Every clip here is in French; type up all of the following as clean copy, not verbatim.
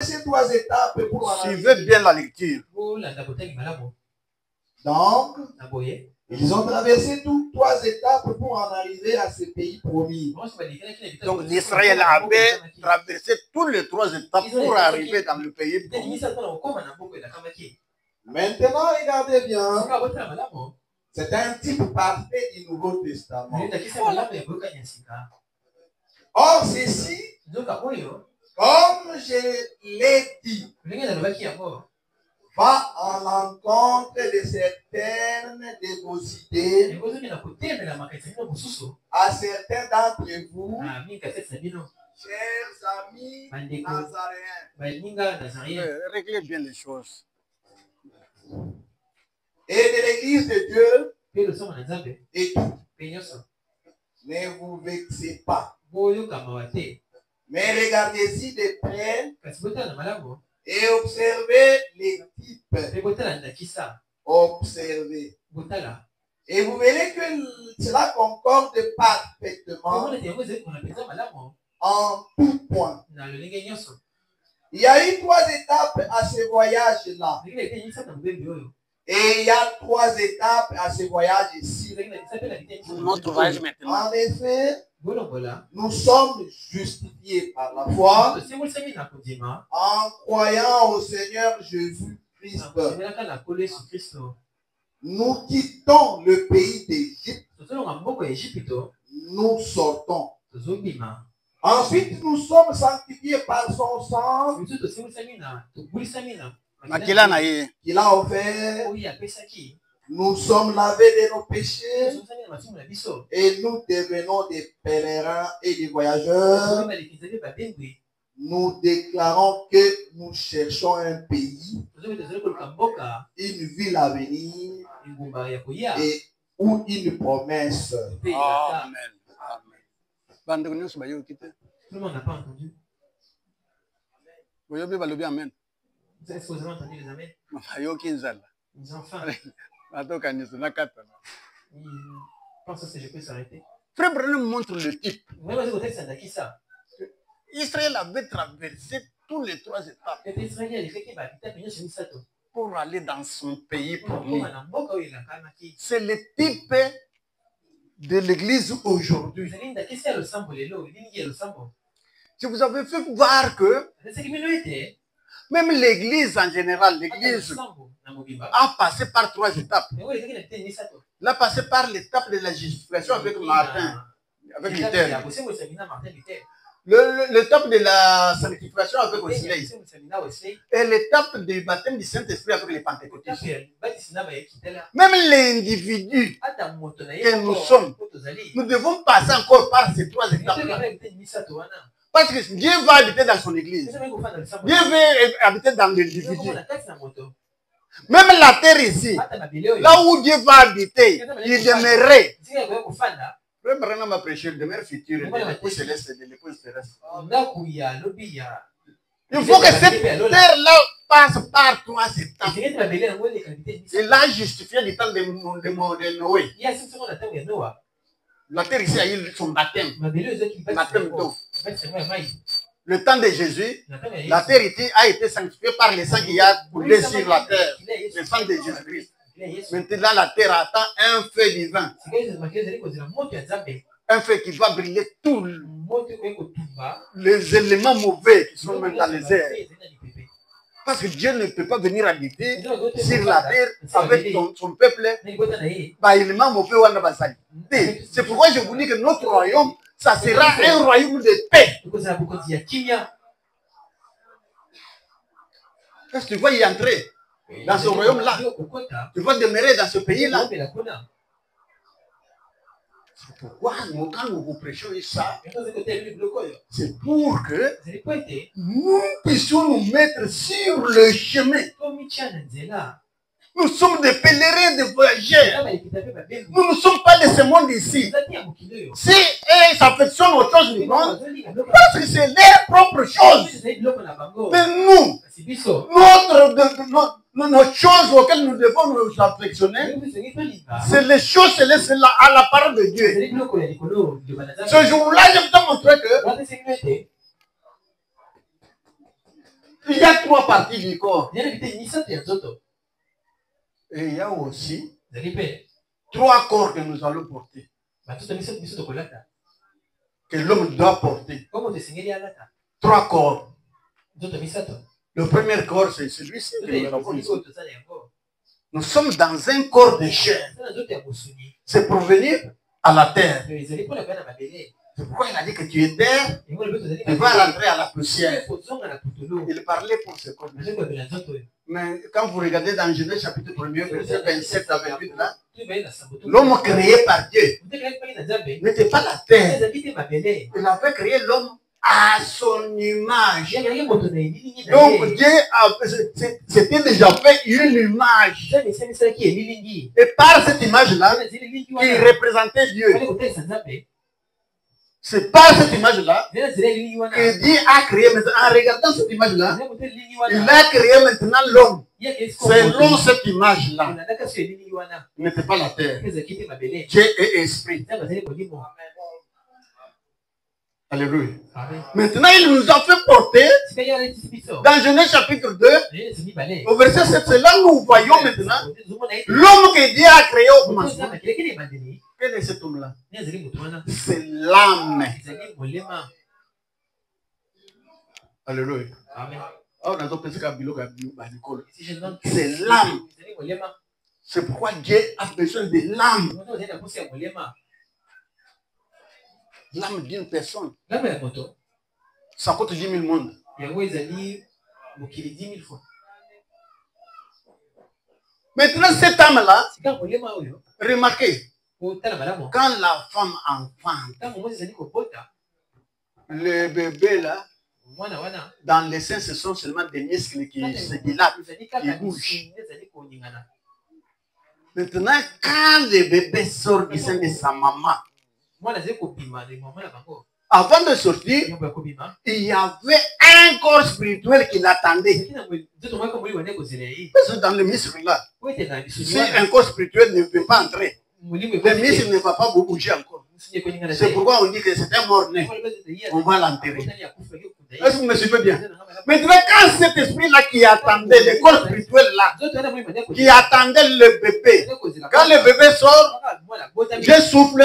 Ces 3 étapes pour suivez bien la lecture. Donc, ils ont traversé 3 étapes pour en arriver à ce pays promis. Donc l'Israël avait traversé toutes les 3 étapes pour arriver dans le pays promis. Maintenant, regardez bien. C'est un type parfait du Nouveau Testament. Or, ceci, comme je l'ai dit, va en l'encontre de certaines de vos idées à certains d'entre vous, chers amis nazaréens. Réglez bien les choses. Et de l'Église de Dieu, et tout. Ne vous vexez pas. Mais regardez-y de près et observez les types. Observez. Et vous verrez que cela concorde parfaitement en tout point. Il y a eu 3 étapes à ce voyage-là. Et il y a 3 étapes à ce voyage ici. Notre voyage maintenant. En effet, nous sommes justifiés par la foi en croyant au Seigneur Jésus-Christ. Nous quittons le pays d'Égypte. Nous sortons. Ensuite, nous sommes sanctifiés par son sang qu'il a offert. Nous sommes lavés de nos péchés et nous devenons des pèlerins et des voyageurs. Nous déclarons que nous cherchons un pays, une ville à venir et ou une promesse. Amen. Amen. Tout le monde n'a pas entendu. Amen. Est-ce que vous avez entendu les amens? Ils ont faim. Ils pensent que je peux s'arrêter. Frère Branham montre le type. Vous voyez le texte qui ça? Israël avait traversé toutes les 3 étapes pour aller dans son pays promis. C'est le type de l'église aujourd'hui. Je vous avais fait voir que même l'église en général, l'église a passé par 3 étapes. Elle a passé par l'étape de la justification avec Martin, avec Luther. L'étape de la sanctification avec Wesley. Et l'étape du baptême du Saint-Esprit avec les pentecôtistes. Même l'individu que nous sommes, nous devons passer encore par ces 3 étapes-là. Parce que Dieu va habiter dans son église. Dieu veut habiter dans l'individu. Même la terre ici, là où Dieu va habiter, il demeurerait. Frère Branham a prêché le demeure futur de l'épouse céleste et de l'épouse terrestre. Il faut que cette terre-là passe par 3 étapes. Il a justifié du temps de Noé. La terre ici a eu son baptême. Baptême d'eau. Le temps de Jésus, la terre ici a été sanctifiée par le sang qui a coulé sur la terre. Le sang de Jésus-Christ. Maintenant, la terre attend un feu divin. Un feu qui va brûler tous les éléments mauvais qui sont même dans les airs. Parce que Dieu ne peut pas venir habiter sur la terre avec son peuple. C'est pourquoi je vous dis que notre royaume, ça sera un royaume de paix. Est-ce que tu vas y entrer dans ce royaume-là? Tu vas demeurer dans ce pays-là. C'est pourquoi quand nous vous prêchons ça, c'est pour que nous puissions nous mettre sur le chemin. Nous sommes des pèlerins, des voyageurs. Nous ne sommes pas de ce monde ici. Si ils s'affectionnent aux choses du monde, parce que c'est leur propre chose. Mais nous, nos choses auxquelles nous devons nous affectionner, c'est les choses célestes à la parole de Dieu. Ce jour-là, je vais te montrer que Il y a 3 parties du corps. Et il y a aussi 3 corps que nous allons porter. Que l'homme doit porter. 3 corps. Le premier corps, c'est celui-ci. Nous sommes dans un corps de chair. C'est pour venir à la terre. C'est pourquoi il a dit que tu es terre, tu vas rentrer à la poussière. Il parlait pour ce corps. Mais quand vous regardez dans Genèse chapitre 1, verset 27 à 28, là, l'homme créé par Dieu n'était pas la terre. Il avait créé l'homme à son image. Donc Dieu c'était déjà fait une image. Et par cette image-là, il représentait Dieu. C'est par cette image-là que Dieu a créé maintenant. En regardant cette image-là, il a créé maintenant l'homme. Selon cette image-là. Il n'était pas la terre. Dieu est esprit. Alléluia. Maintenant, il nous a fait porter dans Genèse chapitre 2, au verset 7, c'est là où nous voyons maintenant l'homme que Dieu a créé au commencement. Quel est cet homme-là? C'est l'âme. Alléluia. C'est l'âme. C'est pourquoi Dieu a besoin de l'âme. L'âme d'une personne. Ça coûte 10 000 mondes. Maintenant, cette âme-là, remarquez, quand la femme enfante, le bébé là, dans les seins, ce sont seulement des muscles qui se dilatent, qui bougent. Maintenant, quand le bébé sort du sein de sa maman, avant de sortir, il y avait un corps spirituel qui l'attendait. Parce que dans le muscle là, si un corps spirituel ne peut pas entrer, le muscle ne va pas bouger encore. C'est pourquoi on dit que c'est un mort-né. On va l'enterrer. Est-ce que vous me suivez bien? Maintenant, quand cet esprit-là qui attendait, le corps spirituel-là, qui attendait le bébé, quand le bébé sort, Dieu souffle.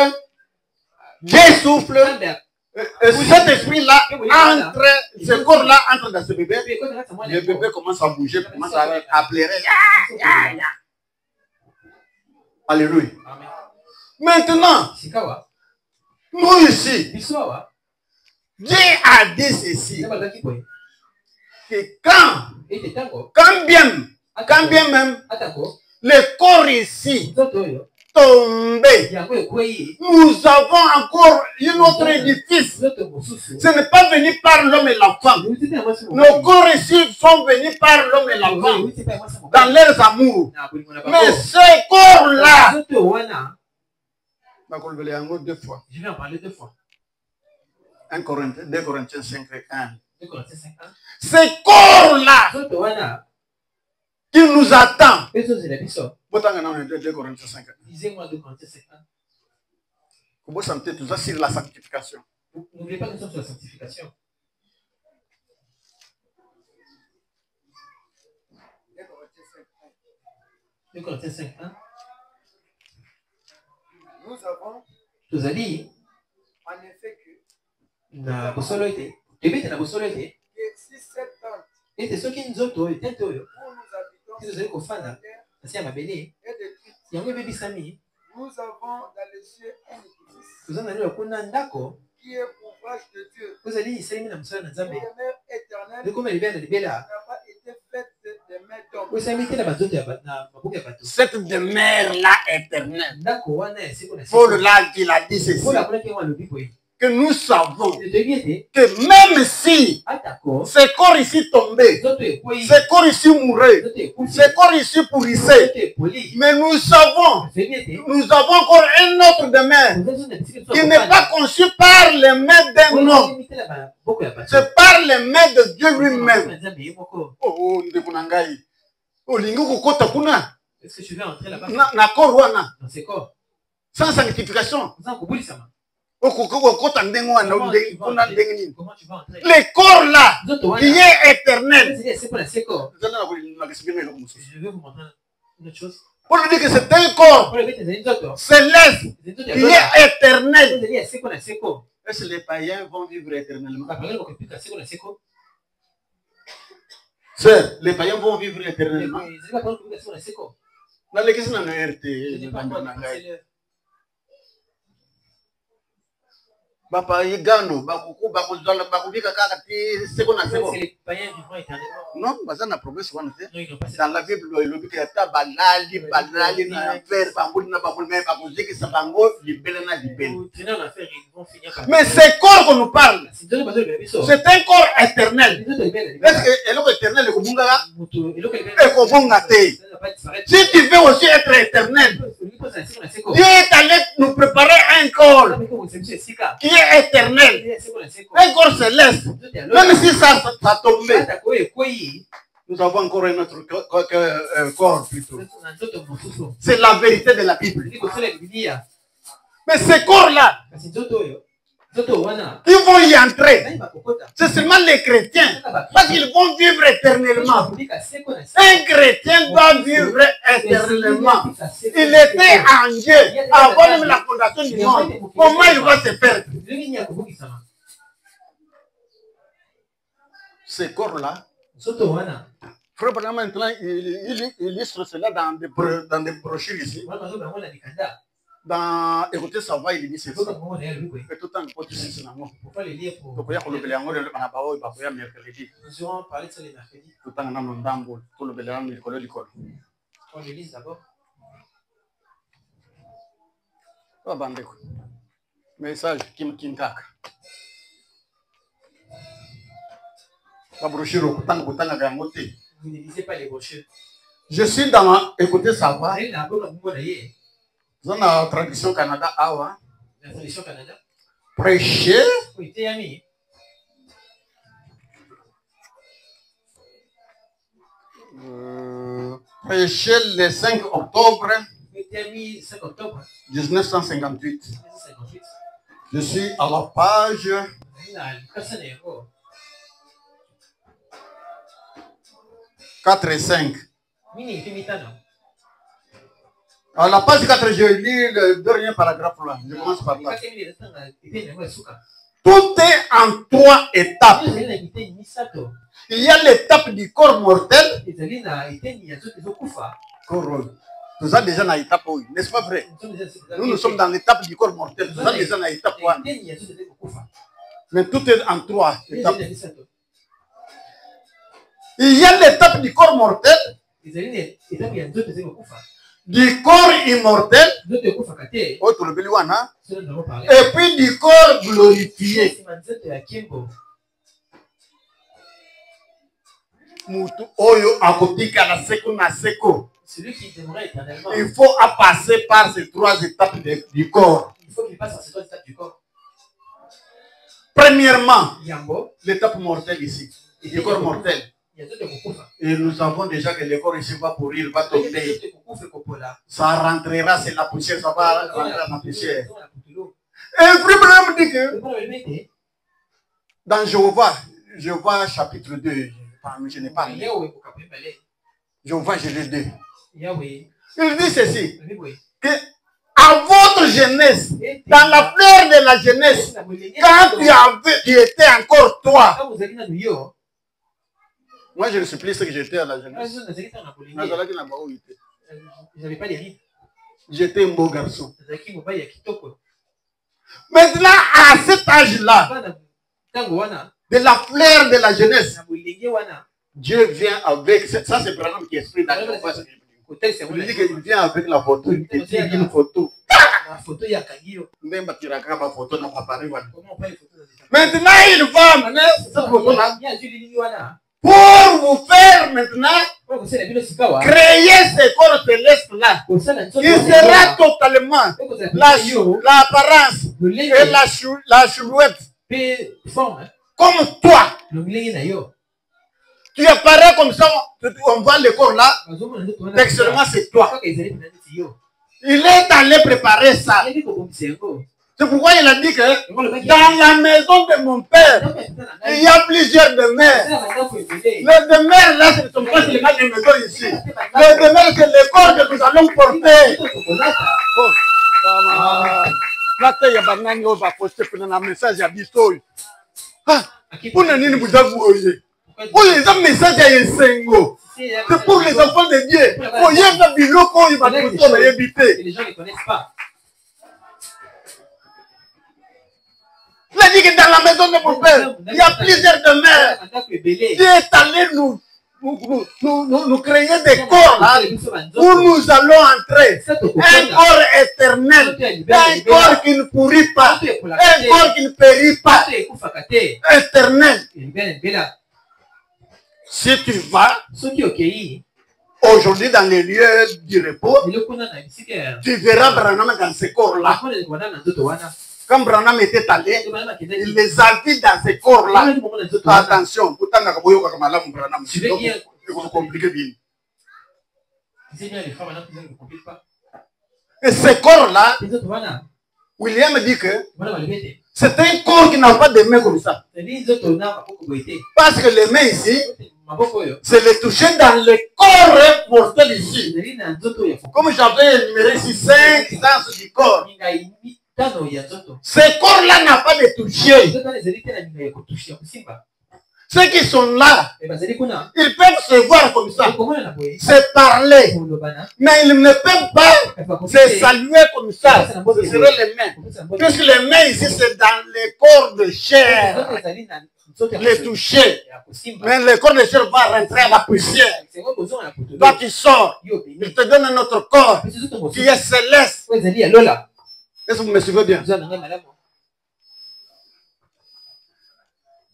Cet esprit-là entre, ce corps-là entre dans ce bébé. Le bébé commence à bouger, commence à pleurer. Alléluia. Maintenant, nous ici, Dieu a dit ceci, que quand bien même, le corps ici tombé, nous avons encore un autre édifice. Ce n'est pas venu par l'homme et la femme. Nos corps ici sont venus par l'homme et la femme dans leurs amours. Mais ce corps-là, je vais en parler 2 fois. 2 Corinthiens 5, 1. Ce corps-là qui nous attend. Lisez-moi 2 Corinthiens 5. Vous sentez tout ça sur la sanctification. N'oubliez pas que nous sommes sur la sanctification. 2 Corinthiens 5, 1. Nous avons en effet que na bosolo ete ebete na bosolo ete si cette tente ete soki nzoto etente oyo où nous habitons tozali kofanda nasi ya mabele yango ebebisami. Nous avons dans les cieux un édifice toza na lelo kuna ndako qui est ouvrage de Dieu. ozali esalemi na mosala na Nzambe Éternel ekoma libela na libela n'a pas été faite de main d'homme. osalemi te na banzoto ya na maboko ya bato. Cette demeure-là éternelle. Ndako wana ya siko na siko. Paul là, il a dit ceci. Que nous savons que même si ce corps ici tombé, ce corps ici mourait, ce corps ici pourrissait, mais nous savons, nous avons encore un autre demeure qui n'est pas conçu par les mains d'un homme. C'est par les mains de Dieu lui-même. Oh, Ndekunangai. Oh, linguku kota kuna. Est-ce que tu veux entrer là-bas? Na corps wana. Dans ces corps. Sans sanctification. Le corps là, qui est éternel. Je vais vous montrer une autre chose. Pour lui dire que c'est un corps céleste qui est éternel. Est-ce que les païens vont vivre éternellement? Sœur, les païens vont vivre éternellement. Dans les questions de Papa Yigano, Bakuku, Bakuzala, Bakubika, Les païens vivront éternellement. Non, ça n'a problème souvent. Dans la Bible, il y a Balali, Balali, mais c'est corps qu'on nous parle. C'est un corps éternel. Est-ce que l'éternel est comme si tu veux aussi être éternel, Dieu est allé nous préparer un corps qui est éternel, un corps céleste. Même si ça tombait, nous avons encore un autre corps plutôt. C'est la vérité de la Bible. Mais ces corps-là, ils vont y entrer. C'est seulement les chrétiens. Parce qu'ils vont vivre éternellement. Un chrétien doit vivre éternellement. Il était en Dieu avant même la fondation du monde. Comment il va se perdre? Ces corps-là, Frère Branham maintenant, il illustre cela dans des brochures ici. Dans écoutez, ça va, il dit c'est ça. Et tout le temps, pourquoi les lire pour. Nous allons parler de ça les mercredis. Tout le temps, on les lise d'abord. Message Kim Kintak. La brochure, vous ne lisez pas les brochures. Je suis dans écoutez, ça va. Dans la tradition Canada, la tradition Canada. Prêcher. Prêcher le 5 octobre 1958. Je suis à la page 4 et 5. À la page 4, je lis le dernier paragraphe là. Je commence par là. Tout est en 3 étapes. Il y a l'étape du corps mortel. Nous sommes déjà dans l'étape, n'est-ce pas vrai? Nous sommes dans l'étape du corps mortel. Nous sommes déjà dans l'étape. Mais tout est en 3 étapes. Il y a l'étape du corps mortel, du corps immortel, et puis du corps glorifié. Celui qui demeure éternellement. Il faut passer par ces 3 étapes du corps. Il faut qu'il passe par ces 3 étapes du corps. Premièrement, l'étape mortelle ici, le corps mortel. Et nous savons déjà que le corps ici va pourrir, va tomber. Ça rentrera, c'est la poussière, ça va rentrer dans la poussière. Et le problème dit que dans Jéhovah chapitre 2, je n'ai pas lu. Jéhovah, je l'ai 2. Il dit ceci, que à votre jeunesse, dans la fleur de la jeunesse, quand tu étais encore toi, moi je ne sais plus ce que j'étais à la jeunesse. J'avais pas les rides. J'étais un beau garçon. Maintenant, à cet âge-là, de la fleur de la jeunesse, Dieu vient avec, ça c'est Branham qui explique dans le passage. Il dit qu'il vient avec la photo, il dit une photo. La photo, il y a Kagio. Même si tu regardes la photo, n'a pas parlé. Maintenant, il va amener cette photo-là pour vous faire maintenant créer ce corps céleste-là qui sera totalement l'apparence et la silhouette comme toi. Tu apparais comme ça, on voit le corps là, textuellement c'est toi. Il est allé préparer ça. C'est pourquoi il a dit que dans la maison de mon père, il y a plusieurs demeures. Les demeures là, ce ne sont pas seulement des maisons ici. Les demeures, c'est les corps que nous allons porter. Là, il y a un banane qui va poster pour un message à Bissoy. Ah, pour nous, vous avouez. Pour les hommes, message à Yesengo. C'est pour les enfants de Dieu. Pour y avoir du loco, il va tout éviter. Les gens ne connaissent pas. Il a dit que dans la maison de mon père, il y a plusieurs demeures. Dieu est allé nous créer des corps là, où nous allons entrer. Un corps éternel, un corps qui ne pourrit pas, un corps qui ne périt pas, éternel. Si tu vas aujourd'hui dans les lieux du repos, tu verras Branham dans ce corps-là. Quand Branham était allé, il les a vus dans ce corps-là. Attention, tu veux bien compliquer bien. Et ce corps-là, William dit que c'est un corps qui n'a pas de mains comme ça. Parce que les mains ici, c'est le toucher dans le corps mortel ici. Comme j'avais énuméré ici 5 sens du corps. Ce corps-là n'a pas de toucher. Ceux qui sont là, ils peuvent se voir comme ça, se parler, mais ils ne peuvent pas se saluer comme ça. Ce seraient les mains. Puisque les mains ici, c'est dans le corps de chair. Les toucher. Mais le corps de chair va rentrer à la poussière. Toi qui sors, il te donne un autre corps qui est céleste. Est-ce que vous me suivez bien?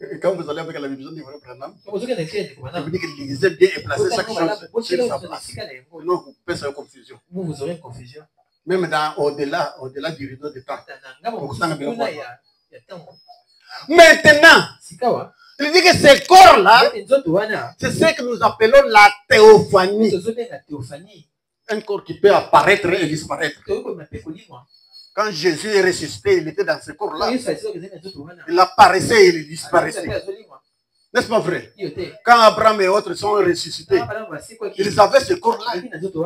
Et quand vous allez avec la vision du vrai Branham, vous dites qu'il lisait bien et plaçait chaque chose sur sa place. Non, vous pouvez faire confusion. Vous aurez une confusion. Même au-delà du rideau de temps. Maintenant, il dit que ces corps-là, c'est ce que nous appelons la théophanie. Un corps qui peut apparaître et disparaître. Quand Jésus est ressuscité, il était dans ce corps-là. Il apparaissait et il disparaissait. N'est-ce pas vrai? Quand Abraham et autres sont ressuscités, ils avaient ce corps-là.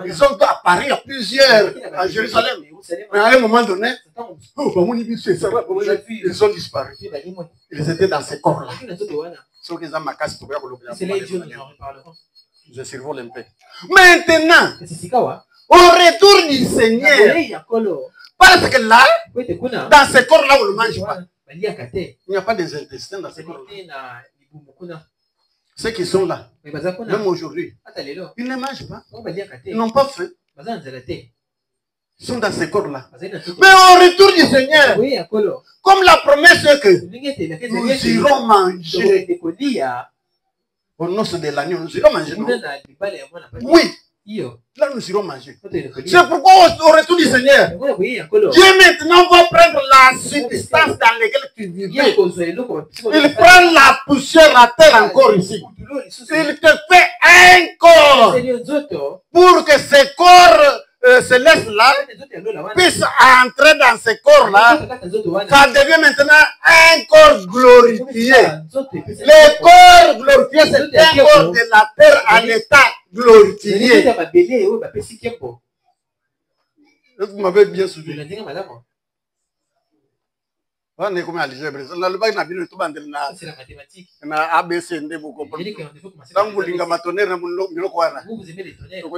Ils ont apparu à plusieurs à Jérusalem. Mais à un moment donné, ils ont disparu. Ils étaient dans ce corps-là. Je survole un peu. Maintenant, au retour du Seigneur, parce que là, dans ce corps-là, on ne le mange pas. Il n'y a pas des intestins dans ce corps-là. Ceux qui sont là, même aujourd'hui, ils ne mangent pas. Ils n'ont pas faim. Ils sont dans ce corps-là. Mais au retour du Seigneur, comme la promesse est que nous irons manger au noces de l'agneau, nous irons manger. Oui. Là, nous irons manger. C'est pourquoi au retour du Seigneur, Dieu maintenant va prendre la substance dans laquelle tu vivais. Il prend la poussière à terre encore ici. Il te fait un corps pour que ce corps céleste-là puisse entrer dans ce corps-là. Ça devient maintenant un corps glorifié. Le corps glorifié, c'est un corps de la terre en état glorifié. Vous m'avez bien suivi. C'est la mathématique. ABC, vous comprenez. Quand vous voulez vous aimez les tonnerres.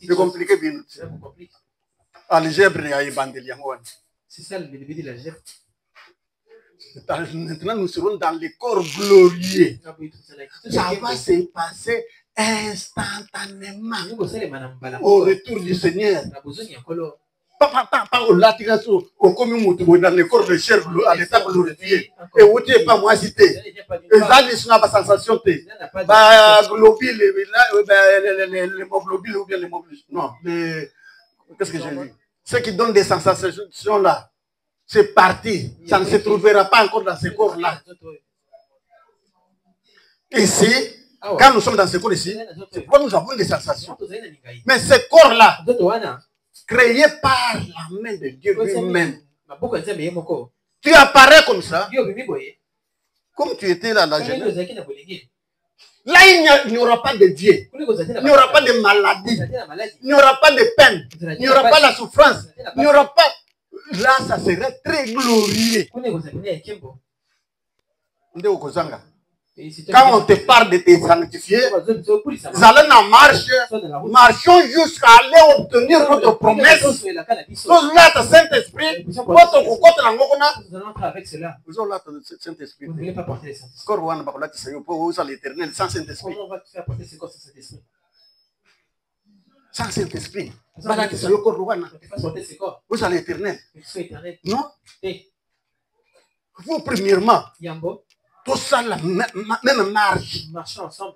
C'est compliqué. C'est ça le début de l'algèbre. Maintenant, nous serons dans les corps glorieux. Ça va se passer instantanément au retour du Seigneur. Pas au latigasso, au commun, dans le corps de chair à l'état glorifié. Et où tu n'es pas moi cité. Et ça, ils n'ont pas sensation. Globule, l'hémoglobule ou bien l'hémoglobule. Non, qu'est-ce que j'ai dit? Ceux qui donnent des sensations là, c'est parti. Ça ne se trouvera pas encore dans ce corps-là. Ici, quand nous sommes dans ce corps ici, c'est pourquoi nous avons des sensations. Mais ce corps-là, créé par la main de Dieu lui-même. Tu apparais comme ça. Comme tu étais là à la jeunesse. Là, il n'y aura pas de Dieu. Il n'y aura pas de maladie. Il n'y aura pas de peine. Il n'y aura pas la souffrance. Il n'y aura pas... Là, ça serait très glorieux. Quand on te parle de te sanctifier, nous allons en marche, marchons jusqu'à aller obtenir notre promesse. Nous là, le Saint-Esprit, nous allons entrer avec cela. Vous ne voulez pas porter le Saint-Esprit. Comment on va te faire porter ce corps sans Saint-Esprit? Sans Saint-Esprit. Vous allez l'éternel. Non? Et vous, premièrement, tout ça, la même marche. Marchons ensemble.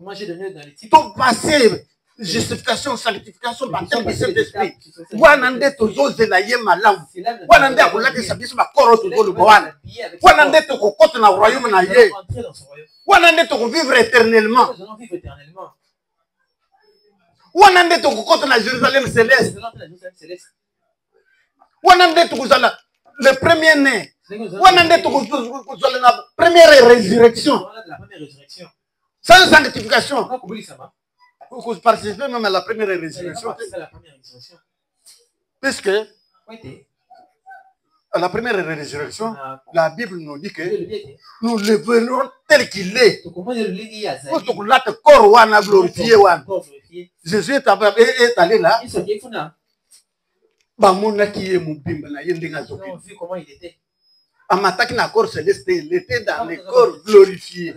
Comment j'ai donné dans les types. Tout passé, justification, sanctification, baptême du Saint-Esprit. Wanande toujours zelaye malam. Wanande akolaki sabiso bakoro tozolo bowana. Wanande tokokota na royaume na ye. Wanande vivre éternellement. Wanande tokokota na Jérusalem céleste. Wanande tokozala le premier né. Wanande tokozala na première résurrection. Sans sanctification. Vous participez même à la première résurrection. Puisque à la première résurrection, la Bible nous dit que nous le verrons tel qu'il est. Jésus est allé là. On a vu comment il était. Il était dans les corps glorifiés.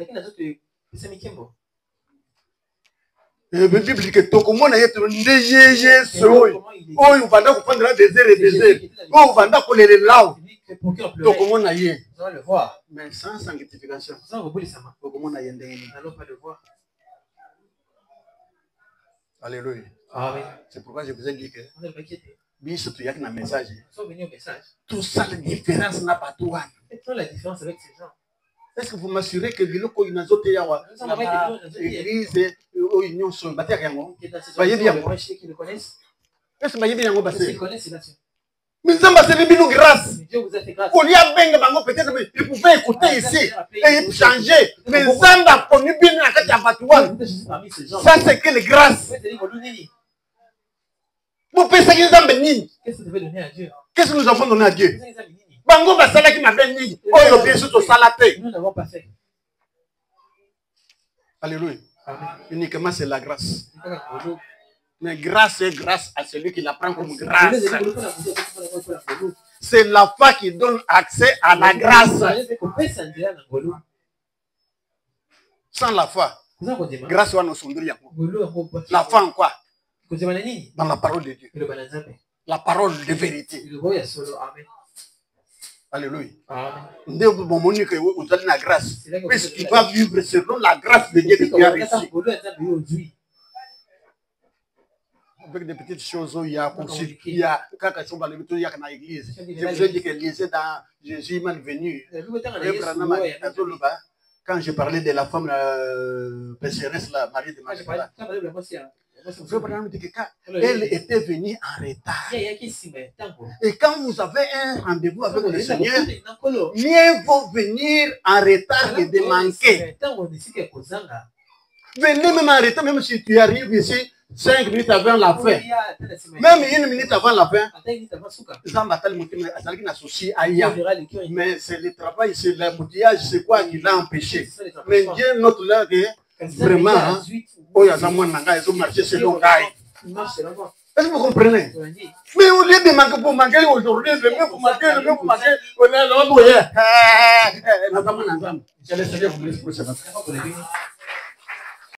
La Bible dit que tokomona yetu ndeye Yesu oyo vanda kupandira desert et désert oyo vanda kolele lao tokomona ye mais sans sanctification tokomona ye ndenge alléluia. C'est pourquoi je vous ai dit que biso tu yaki na message tout ça la différence n'a pas toi. La différence avec ces gens. Est-ce que vous m'assurez que biloko inazote yawa église ou union sont bater yango bayebi yango est-ce que bayebi yango basé mais ça m'a servi une grâce. On y a benga bango peut-être ils pouvaient écouter ici et changer mais ça m'a connu bien na kati ya batuwa ça c'est que les grâces vous pensez qu'ils ont béni qu'est-ce que vous devez donner à Dieu qu'est-ce que nous avons donné à Dieu bango basala qui m'a béni oyo biso to salate nous n'avons pas fait. Alléluia. Uniquement c'est la grâce. Mais grâce est grâce à celui qui la prend comme grâce. C'est la foi qui donne accès à la grâce. Sans la foi, grâce à nos sondriers. La foi en quoi? Dans la parole de Dieu. La parole de vérité. Alléluia. La grâce. Puisqu'il va vivre selon la grâce de Dieu qui a reçu. Avec des petites choses, il y a aussi, il y a quand ils sont dans l'église. Je vous ai dit que l'église dans Jésus est venu. Quand je parlais de la femme pécheresse, la Marie de Magdala. Elle était venue en retard. Et quand vous avez un rendez-vous avec le Seigneur, mieux vaut venir en retard que de manquer. Venez même en retard, même si tu arrives ici 5 minutes avant la fin. Même 1 minute avant la fin. Mais c'est le travail, c'est l'embouteillage, c'est quoi qui l'a empêché. Mais Dieu note là que vraiment, est-ce que vous comprenez? Mais au lieu de manquer pour manquer aujourd'hui, le même pour manquer, on est là, je laisse Dieu vous laisse pour ce matin.